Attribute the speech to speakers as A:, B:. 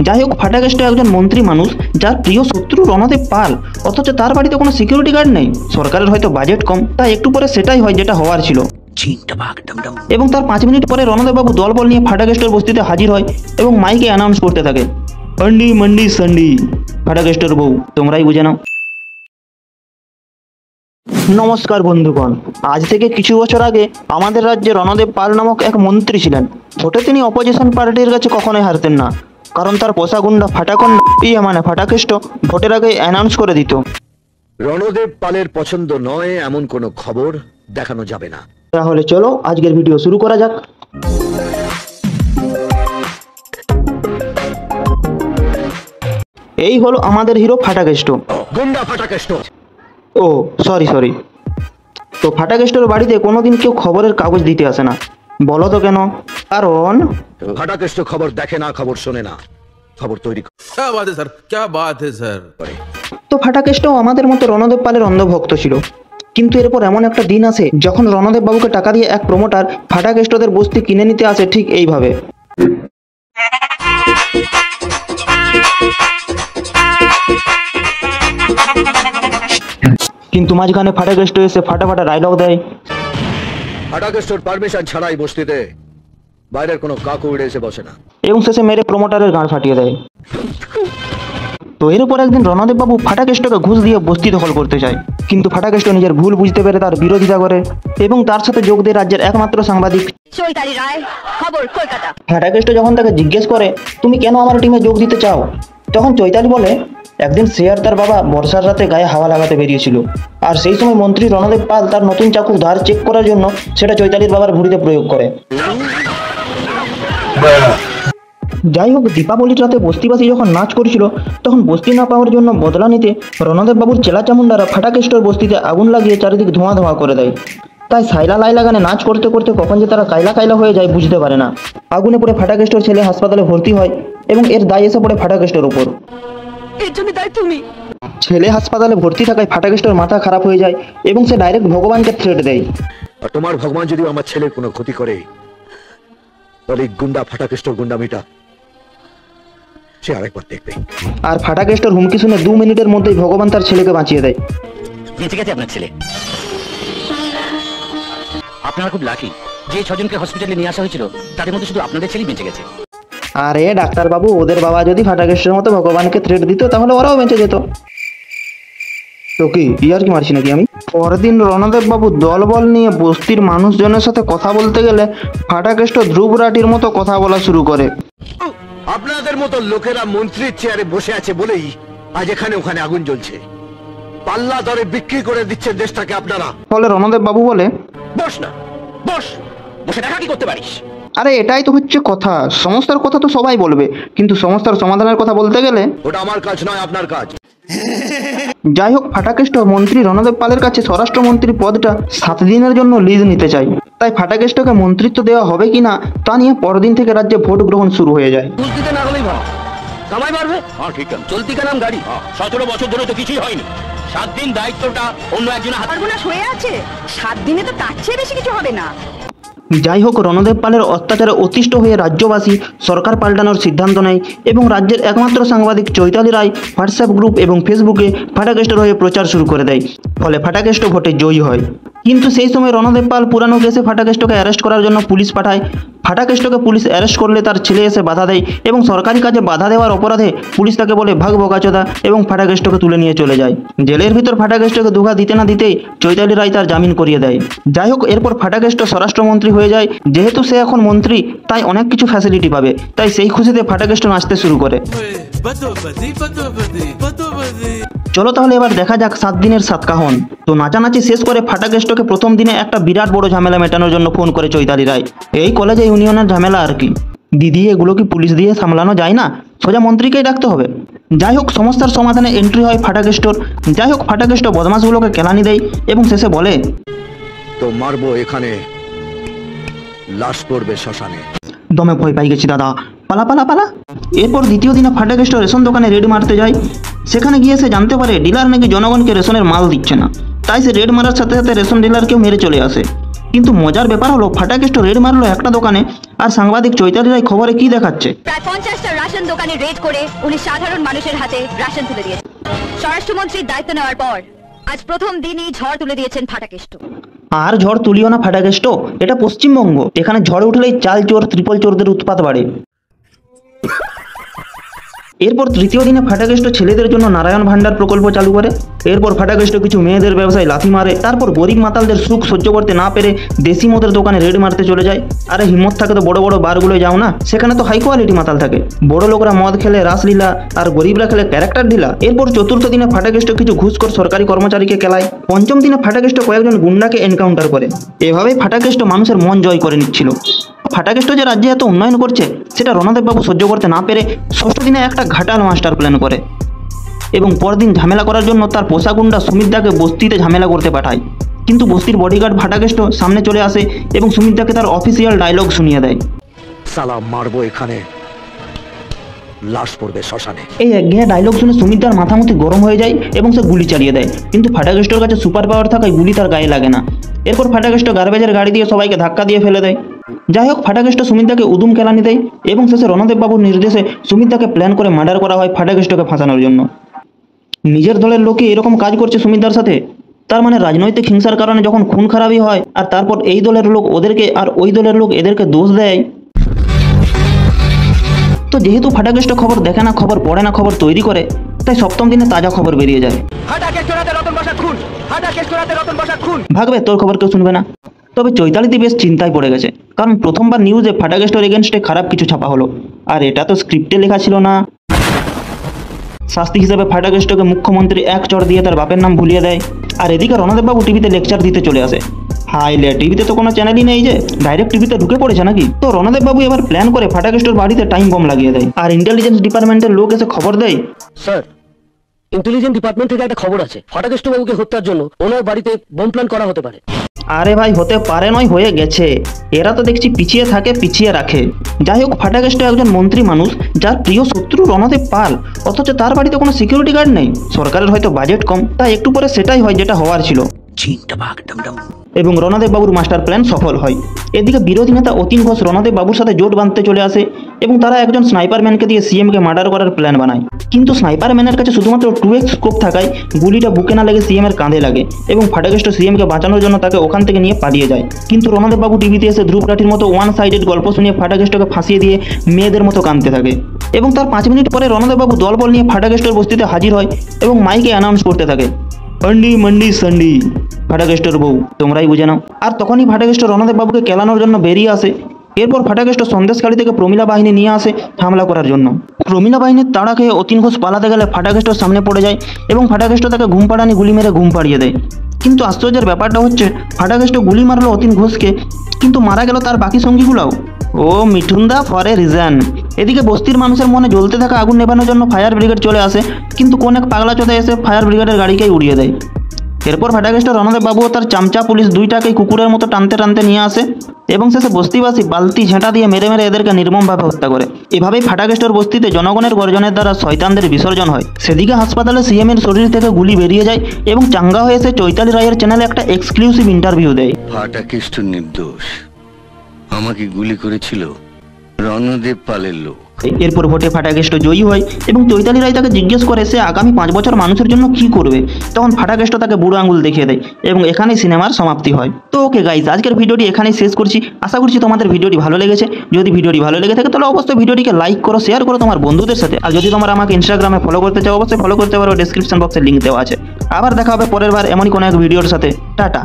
A: যাই হোক, ফাটাকেষ্ট একজন মন্ত্রী মানুষ, যার প্রিয় শত্রু রণদেব পাল, অথচ তার বাড়িতে কোনো সিকিউরিটি গার্ড নেই। সরকারের হয়তো বাজেট কম, তাই একটু পরে সেটাই হয় যেটা হওয়ার ছিল। এবং তার 5 মিনিট পরে রণদেব বাবু দলবল নিয়ে ফাটাকেষ্টর বস্তিতে হাজির হয় এবং মাইকে অ্যানাউন্স করতে থাকে, অন্ডি মন্ডি সন্ডি, ফাটাকেষ্টর বউ তোমরাই বুঝে নাও। নমস্কার বন্ধুগণ, আজ থেকে কিছু বছর আগে আমাদের রাজ্যে রণদেব পাল নামক এক মন্ত্রী ছিলেন। ভোটে তিনি অপোজিশন পার্টির কাছে কখনোই হারতেন না, কারণ তার পোষা গুন্ডা ফাটাকেষ্ট ভোটের আগে অ্যানাউন্স করে দিত,
B: রণদেব পালের পছন্দ নয় এমন কোনো খবর দেখানো যাবে না।
A: তাহলে চলো আজকের ভিডিও শুরু করা যাক। এই হলো আমাদের হিরো ফাটাকেষ্ট,
B: গুন্ডা ফাটাকেষ্ট।
A: ও সরি। তো ফাটাকেষ্টর বাড়িতে কোনোদিন কেউ খবরের কাগজ দিতে আসে না। বলো তো কেন? কারণ
B: ফাটাকেষ্ট খবর দেখে না, খবর শোনে না, খবর তৈরি করে।
C: क्या बात है सर।
A: তো ফাটাকেষ্টও আমাদের মতো রণদেব পালের অন্ধভক্ত ছিল। কিন্তু এরপর এমন একটা দিন আসে যখন রণদেব বাবুকে টাকা দিয়ে এক প্রমোটার ফাটাকেষ্টদের বস্তি কিনে নিতে আসে, ঠিক এইভাবে। কিন্তু মাঝখানে ফাটাকেষ্ট এসে ফাটা ডায়লগ দেয়,
B: ফাটাকেষ্টর পারমিশন ছাড়াই বস্তিতে বাইরের কোনো কাকু উড়ে এসে বসে না,
A: এবং শেষে মেরে প্রমোটারের গাঁড় ফাটিয়ে দেয়। তো এর উপর একদিন রণদেব বাবু ফাটাকেষ্টকে ঘুষ দিয়ে বস্তি দখল করতে চায়, কিন্তু ফাটাকেষ্ট নিজের ভুল বুঝতে পেরে তার বিরোধিতা করে এবং তার সাথে যোগ দেয় রাজ্যের একমাত্র সাংবাদিক চৈতালি রায়, খবর কলকাতা। ফাটাকেষ্ট যখন তাকে জিজ্ঞেস করে, তুমি কেন আমার টিমে যোগ দিতে চাও, তখন চৈতালি বলে, একদিন সে আর তার বাবা বর্ষার রাতে গায়ে হাওয়া লাগাতে বেরিয়েছিল, আর সেই সময় মন্ত্রী রণদেব পাল তার নতুন চাকুর ধার চেক করার জন্য সেটা চৈতালির বাবার ভুঁড়িতে প্রয়োগ করে। যাই হোক, দীপাবলির রাতে বস্তিবাসী যখন নাচ করছিল, তখন বস্তি না পাওয়ার জন্য বদলা নিতে রণদেব বাবুর চেলা চামুন্ডারা ফাটাকেষ্টর বস্তিতে আগুন লাগিয়ে চারিদিক ধোঁয়া করে দেয়। তাই সাইলা লাইলা গানে নাচ করতে করতে কখন যে তারা কাইলা হয়ে যায় বুঝতে পারে না। আগুনে পড়ে ফাটাকেষ্টর ছেলে হাসপাতালে ভর্তি হয় এবং এর দায় এসে পড়ে ফাটাকেষ্টর উপর। ছেলে হাসপাতালে ভর্তি থাকায় ফাটাকেষ্টর মাথা খারাপ হয়ে যায় এবং সে ডাইরেক্ট ভগবানকে থ্রেট দেয়,
B: আর তোমার ভগবান যদি আমার ছেলের কোনো ক্ষতি করে, তাহলে গুন্ডা ফাটাকেষ্টর গুন্ডামিটা সে আরেকবার দেখবে।
A: আর ফাটাকেষ্টর হুমকি শুনে 2 মিনিটের মধ্যেই ভগবান তার ছেলেকে বাঁচিয়ে দেয়।
D: বেঁচে গেছে আপনার ছেলে। আপনারা খুব লাকি যে 6 জনকে হসপিটালে নিয়ে আসা হয়েছিল তাদের মধ্যে শুধু আপনাদের ছেলেই বেঁচে গেছে।
A: আরে ডাক্তার বাবু, ওদের বাবা যদি ফাটাকেষ্টের মতো ভগবানকে থ্রেট দিত তাহলে ওরাও বেঁচে যেত। তো কি ইয়ার কি মারছি নাকি আমি? পরদিন রণদেব বাবু দলবল নিয়ে বস্তির মানুষজনের সাথে কথা বলতে গেলে ফাটাকেষ্ট ধ্রুব রাঠির মতো কথা বলা শুরু করে।
B: আপনাদের মতো লোকেরা মন্ত্রীর চেয়ারে বসে আছে বলেই আজ এখানে ওখানে আগুন জ্বলছে। পাল্লা দরে বিক্রি করে দিচ্ছেন দেশটাকে আপনারা।
A: ফলে রণদেব বাবু বলে,
D: বস না, বসে দেখা কি করতে পারিস?
A: আরে এটাই তো হচ্ছে কথা, সমস্যার কথা তো সবাই বলবে, কিন্তু সমস্যার সমাধানের কথা বলতে গেলে
B: ওটা আমার কাজ নয়, আপনার কাজ।
A: যাই হোক, ফাটাকেষ্ট মন্ত্রী রণদেব পালের কাছে স্বরাষ্ট্রমন্ত্রী পদটা 7 দিনের জন্য লিজ নিতে চায়। তাই ফাটাকেষ্টকে মন্ত্রিত্ব দেওয়া হবে কিনা তা নিয়ে পরদিন থেকে রাজ্যে ভোট গ্রহণ শুরু হয়ে যায়।
D: বুঝতে না হলেই ভালো কামাই বাড়বে। হ্যাঁ ঠিক আছে, চলতি কালাম গাড়ি 17 বছর ধরে তো কিছুই হয়নি। 7 দিন দায়িত্বটা অন্য একজনের হাতে
E: হয়ে আছে। 7 দিনে তো তার চেয়ে বেশি কিছু হবে না।
A: যাই হোক, রণদেব পালের অত্যাচারে অতিষ্ঠ হয়ে রাজ্যবাসী সরকার পাল্টানোর সিদ্ধান্ত নেয় এবং রাজ্যের একমাত্র সাংবাদিক চৈতালি রায় হোয়াটসঅ্যাপ গ্রুপ এবং ফেসবুকে ফাটাকেষ্টর হয়ে প্রচার শুরু করে দেয়। ফলে ফাটাকেষ্ট ভোটে জয়ী হয়। কিন্তু সেই সময় রণদেব পাল পুরানো কেসে ফাটাকেষ্টকে অ্যারেস্ট করার জন্য পুলিশ পাঠায়। ফাটাকেষ্টকে পুলিশ অ্যারেস্ট করলে তার ছেলে এসে বাধা দেয় এবং সরকারি কাজে বাধা দেওয়ার অপরাধে পুলিশ তাকে বলে ভাগ বোকাচোদা এবং ফাটাকেষ্টকে তুলে নিয়ে চলে যায়। জেলের ভিতর ফাটাকেষ্টকে দুঘা দিতে না দিতেই চৈতালি রায় তার জামিন করিয়ে দেয়। যাই হোক, এরপর ফাটাকেষ্ট স্বরাষ্ট্রমন্ত্রী হয়ে যায়। যেহেতু সে এখন মন্ত্রী, তাই অনেক কিছু ফ্যাসিলিটি পাবে। তাই সেই খুশিতে ফাটাকেষ্ট নাচতে শুরু করে। চলো তাহলে এবার দেখা যাক 7 দিনের 7 কাহন। তো নাচানাচি শেষ করে ফাটাকেষ্টকে প্রথম দিনে একটা বিরাট বড় ঝামেলা মেটানোর জন্য ফোন করে চৈতালি রায়। এই কলেজে ইউনিয়নের ঝামেলা আর কি দিদি, এগুলো কি পুলিশ দিয়ে সামলানো যায় না, সোজা মন্ত্রীকেই ডাকতে হবে। যাই হোক, সমস্যার সমাধানে এন্ট্রি হয় ফাটাকেষ্টর। যাই হোক, ফাটাকেষ্ট বদমাশগুলোকে কেলানি দেয় এবং শেষে বলে,
B: তো মারবো এখানে, লাশ পড়বে শ্মশানে।
A: দমে ভয় পাই গেছি দাদা, পালা পালা পালা। এরপর দ্বিতীয় দিনে ফাটাকেষ্ট রেশন দোকানে রেড মারতে যায়। সেখানে গিয়ে সে জানতে পারে ডিলার নাকি জনগণকে রেশনের মাল দিচ্ছে না। তাই সে রেড মারার সাথে সাথে রেশন ডিলারকেও মেরে চলে আসে। কিন্তু মজার ব্যাপার হলো ফাটাকেষ্ট রেড মারলো একটা দোকানে, আর সাংবাদিক চৈতালি রায় খবরে কি দেখাচ্ছে?
E: প্রায় 50টা রাশন দোকানে রেড করে উনি সাধারণ মানুষের হাতে রাশন তুলে দিয়েছেন। স্বরাষ্ট্রমন্ত্রীর দায়িত্ব নেওয়ার পর আজ প্রথম দিনই ঝড় তুলে দিয়েছেন ফাটাকেষ্ট।
A: আর ঝড় তুলিও না ফাটাকেষ্ট, এটা পশ্চিমবঙ্গ। এখানে ঝড় উঠলেই চাল চোর ত্রিপল চোরদের উৎপাত বাড়ে। এরপর তৃতীয় দিনে ফাটাকেষ্ট ছেলেদের জন্য নারায়ণ ভান্ডার প্রকল্প চালু করে। এরপর ফাটাকেষ্ট কিছু মেয়েদের ব্যবসায় লাথি মারে। তারপর গরিব মাতালদের সুখ সহ্য করতে না পেরে দেশি মদের দোকানে রেড মারতে চলে যায়। আরে হিম্মত থাকে তো বড় বড় বারগুলোয় যাও না, সেখানে তো হাই কোয়ালিটি মাতাল থাকে। বড় লোকরা মদ খেলে রাসলীলা, আর গরিবরা খেলে ক্যারেক্টার ঢিলা। এরপর চতুর্থ দিনে ফাটাকেষ্ট কিছু ঘুষখোর সরকারি কর্মচারীকে কেলায়। পঞ্চম দিনে ফাটাকেষ্ট কয়েকজন গুন্ডাকে এনকাউন্টার করে। এভাবেই ফাটাকেষ্ট মানুষের মন জয় করে নিচ্ছিল। ফাটাকেষ্ট যে রাজ্যে এত উন্নয়ন করছে সেটা রণদেববাবু সহ্য করতে না পেরে ষষ্ঠ দিনে একটা ঘাটাল মাস্টার প্ল্যান করে এবং পরদিন ঝামেলা করার জন্য তার পোষা গুন্ডা সুমিতদাকে বস্তিতে ঝামেলা করতে পাঠায়। কিন্তু বস্তির বডিগার্ড ফাটাকেষ্ট সামনে চলে আসে এবং সুমিতদাকে তার অফিসিয়াল ডায়লগ শুনিয়ে দেয়।
B: সালাম মারবো এখানে, লাশ পড়বে শ্মশানে।
A: এই একঘেয়ে ডায়লগ শুনে সুমিতদার মাথামুতি গরম হয়ে যায় এবং সে গুলি চালিয়ে দেয়। কিন্তু ফাটাকেষ্টর কাছে সুপার পাওয়ার থাকায় গুলি তার গায়ে লাগে না। এরপর ফাটাকেষ্ট গার্বেজের গাড়ি দিয়ে সবাইকে ধাক্কা দিয়ে ফেলে দেয়। যাই হোক, ফাটাকেষ্ট সুমিতদাকে উদুম কেলানি দেয় এবং শেষে রণদেববাবুর নির্দেশে সুমিতদাকে প্ল্যান করে মার্ডার করা হয় ফাটাকেষ্টকে ফাঁসানোর জন্য। নিজের দলের লোকে এরকম কাজ করছে সুমিতদার সাথে, তার মানে রাজনৈতিক হিংসার কারণে যখন খুন খারাপই হয় আর তারপর এই দলের লোক ওদেরকে আর ওই দলের লোক এদেরকে দোষ দেয়। তো যেহেতু ফাটাকেষ্ট খবর দেখে না, খবর পড়ে না, খবর তৈরি করে, তাই সপ্তম দিনে তাজা খবর বেরিয়ে যায়। ভাগবে, তোর খবর কেউ শুনবে না। তবে চৈতালিদি বেশ চিন্তায় পড়ে গেছে, কারণ প্রথমবার নিউজে ফাটাকেষ্টর এগেনস্টে খারাপ কিছু ছাপা হলো, আর এটা তো স্ক্রিপ্টে লেখা ছিল না। শাস্তি হিসেবে ফাটাকেষ্টকে মুখ্যমন্ত্রী এক চড় দিয়ে তার বাপের নাম ভুলিয়ে দেয়। আর এদিকে রণদেববাবু টিভিতে লেকচার দিতে চলে আসে। হাইলে, টিভিতে তো কোনো চ্যানেলই নেই, যে ডাইরেক্ট টিভিতে ঢুকে পড়েছে নাকি? তো রণদেববাবু এবার প্ল্যান করে ফাটাকেষ্টর বাড়িতে টাইম বম লাগিয়ে দেয়। আর ইন্টেলিজেন্স ডিপার্টমেন্টের লোক এসে খবর দেয়,
D: স্যার ইন্টেলিজেন্স ডিপার্টমেন্ট থেকে একটা খবর আছে, ফাটাকেষ্ট বাবুকে হত্যার জন্য ওনার বাড়িতে বোম প্ল্যান করা হতে পারে।
A: আরে ভাই, হতে পারে নয়, হয়ে গেছে। এরা তো দেখছি পিছিয়ে থাকে, পিছিয়ে রাখে। যাই হোক, ফাটাকেষ্ট একজন মন্ত্রী মানুষ, যার প্রিয় শত্রু রণদেব পাল, অথচ তার বাড়িতে কোনো সিকিউরিটি গার্ড নেই। সরকারের হয়তো বাজেট কম, তাই একটু পরে সেটাই হয় যেটা হওয়ার ছিল। এবং রণদেব বাবুর মাস্টার প্ল্যান সফল হয়। এদিকে বিরোধী নেতা অতীন ঘোষ রণদেব বাবুর সাথে জোট বাঁধতে চলে আসে এবং তারা একজন স্নাইপার ম্যানকে দিয়ে সিএমকে মার্ডার করার প্ল্যান বানায়। কিন্তু স্নাইপার ম্যানের কাছে শুধুমাত্র 2x স্কোপ থাকায় গুলিটা বুকে না লেগে সিএমের কাঁধে লাগে এবং ফাটাকেষ্ট সিএমকে বাঁচানোর জন্য তাকে ওখান থেকে নিয়ে পালিয়ে যায়। কিন্তু রণদেব বাবু টিভিতে এসে ধ্রুপকাঠির মতো ওয়ান সাইডেড গল্প শুনিয়ে ফাটাকেষ্টকে ফাঁসিয়ে দিয়ে মেয়েদের মতো কাঁদতে থাকে। এবং তার 5 মিনিট পরে রণদেব বাবু দলবল নিয়ে ফাটাকেষ্টর বস্তিতে হাজির হয় এবং মাইকে অ্যানাউন্স করতে থাকে, অন্ডি মন্ডি সন্ডি, ফাটাকেষ্টর বউ তোমরাই বুঝে নাও। আর তখনই ফাটাকেষ্ট রণদেব বাবুকে কেলানোর জন্য বেরিয়ে আসে। এরপর ফাটাকেষ্ট সন্দেশখালী থেকে প্রমিলা বাহিনী নিয়ে আসে হামলা করার জন্য। প্রমিলা বাহিনীর তাড়া খেয়ে অতীন ঘোষ পালাতে গেলে ফাটাকেষ্টর সামনে পড়ে যায় এবং ফাটাকেষ্ট তাকে ঘুম পাড়ানি গুলি মেরে ঘুম পাড়িয়ে দেয়। কিন্তু আশ্চর্যের ব্যাপারটা হচ্ছে, ফাটাকেষ্ট গুলি মারলো অতীন ঘোষকে, কিন্তু মারা গেল তার বাকি সঙ্গীগুলাও। ও মিঠুনদা ফর এ রিজন। এদিকে বস্তির মানুষের মনে জ্বলতে থাকা আগুন নেভানোর জন্য ফায়ার ব্রিগেড চলে আসে, কিন্তু কোন এক পাগলা চোদা এসে ফায়ার ব্রিগেডের গাড়িকেই উড়িয়ে দেয়। এরপর ফাটাকেষ্ট রণদেব বাবু ও তার চামচা পুলিশ দুইটাকেই কুকুরের মতো টানতে টানতে নিয়ে আসে এবং শেষে বস্তিবাসী বালতি ঝেঁটা দিয়ে মেরে মেরে এদেরকে নির্মমভাবে হত্যা করে। এভাবেই ফাটাকেষ্টর বস্তিতে জনগণের গর্জনের দ্বারা শয়তানদের বিসর্জন হয়। সেদিকে হাসপাতালে সিএমের শরীর থেকে গুলি বেরিয়ে যায় এবং চাঙ্গা হয়ে এসে চৈতালি রায়ের চ্যানেলে একটা এক্সক্লুসিভ ইন্টারভিউ দেয়।
F: ফাটাকেষ্ট নির্দোষ, আমাকে গুলি করেছিল রণদেব পালের লোক।
A: এরপর ভোটে ফাটাকেষ্ট জয়ী হয় এবং চৈতালি রায় তাকে জিজ্ঞেস করে সে আগামী 5 বছর মানুষের জন্য কি করবে। তখন ফাটাকেষ্ট তাকে বুড়ো আঙুল দেখিয়ে দেয় এবং এখানেই সিনেমার সমাপ্তি হয়। তো ওকে গাইজ, আজকের ভিডিওটি এখানেই শেষ করছি। আশা করছি তোমাদের ভিডিওটি ভালো লেগেছে। যদি ভিডিওটি ভালো লেগে থাকে তাহলে অবশ্যই ভিডিওটিকে লাইক করো, শেয়ার করো তোমার বন্ধুদের সাথে। আর যদি তোমরা আমাকে ইনস্টাগ্রামে ফলো করতে চাও অবশ্যই ফলো করতে পারো, ডেসক্রিপশন বক্সে লিঙ্ক দেওয়া আছে। আবার দেখা হবে পরের বার এমনই কোনো এক ভিডিওর সাথে। টাটা।